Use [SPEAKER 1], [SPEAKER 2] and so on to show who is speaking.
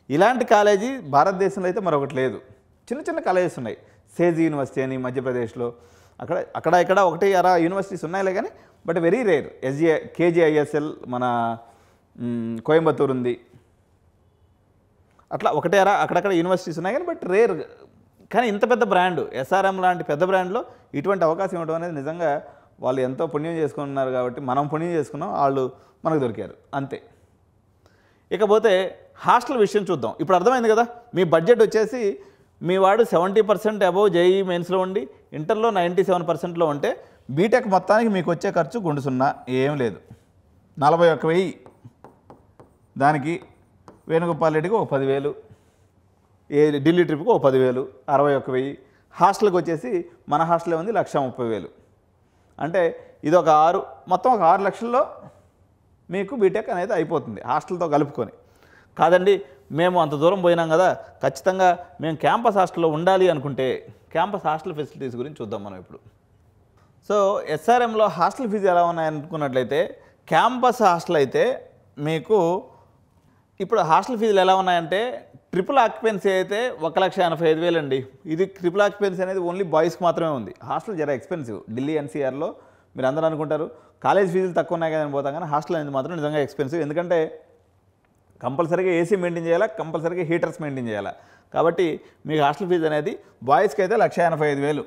[SPEAKER 1] ఇలాంటి కాలేజీ భారతదేశంలో అయితే మరొకటి లేదు. చిన్న చిన్న కాలేజెస్ ఉన్నాయి. సేజ్ యూనివర్సిటీ అని మధ్యప్రదేశ్లో, అక్కడ ఇక్కడ ఒకటి అరా యూనివర్సిటీస్ ఉన్నాయిలే కానీ బట్ వెరీ రేర్. కేజీఐఎస్ఎల్ మన కోయంబత్తూర్ ఉంది. అట్లా ఒకటే అరా అక్కడక్కడ యూనివర్సిటీస్ ఉన్నాయి కానీ బట్ రేర్. కానీ ఇంత పెద్ద బ్రాండ్ ఎస్ఆర్ఎం లాంటి పెద్ద బ్రాండ్లో ఇటువంటి అవకాశం ఇవ్వడం అనేది నిజంగా వాళ్ళు ఎంతో పుణ్యం చేసుకున్నారు కాబట్టి మనం పుణ్యం చేసుకున్నాం, వాళ్ళు మనకు దొరికారు అంతే. ఇకపోతే హాస్టల్ విషయం చూద్దాం. ఇప్పుడు అర్థమైంది కదా, మీ బడ్జెట్ వచ్చేసి మీ వాడు 70% అబోవ్ జేఈ మెయిన్స్లో ఉండి ఇంటర్లో 97%లో ఉంటే బీటెక్ మొత్తానికి మీకు వచ్చే ఖర్చు గుండు సున్నా, ఏం లేదు. 41,000 దానికి వేణుగోపాల్ రెడ్డికి ఒక 10,000, ఢిల్లీ ట్రిప్కి ఒక 10,000, 61,000. హాస్టల్కి వచ్చేసి మన హాస్టలే ఉంది 1,30,000. అంటే ఇది ఒక మొత్తం ఒక 6 లక్షల్లో మీకు బీటెక్ అనేది అయిపోతుంది హాస్టల్తో కలుపుకొని. కాదండి మేము అంత దూరం పోయినాం కదా, ఖచ్చితంగా మేము క్యాంపస్ హాస్టల్లో ఉండాలి అనుకుంటే క్యాంపస్ హాస్టల్ ఫెసిలిటీస్ గురించి చూద్దాం మనం ఇప్పుడు. సో ఎస్ఆర్ఎంలో హాస్టల్ ఫీజు ఎలా ఉన్నాయనుకున్నట్లయితే క్యాంపస్ హాస్టల్ అయితే మీకు ఇప్పుడు హాస్టల్ ఫీజులు ఎలా ఉన్నాయంటే ట్రిపుల్ ఆక్యుపెన్సీ అయితే 1,85,000 అండి. ఇది ట్రిపుల్ ఆక్యుపెన్సీ అనేది ఓన్లీ బాయ్స్కి మాత్రమే ఉంది. హాస్టల్ జర ఎక్స్పెన్సివ్. ఢిల్లీ ఎన్సీఆర్లో మీరు అందరూ అనుకుంటారు కాలేజ్ ఫీజులు తక్కువ ఉన్నాయి కదా పోతాం, కానీ హాస్టల్ అనేది మాత్రం నిజంగా ఎక్స్పెన్సివ్. ఎందుకంటే కంపల్సరీగా ఏసీ మెయింటైన్ చేయాలా, కంపల్సరీగా హీటర్స్ మెయింటైన్ చేయాలా. కాబట్టి మీకు హాస్టల్ ఫీజు అనేది బాయ్స్కి అయితే 1,85,000.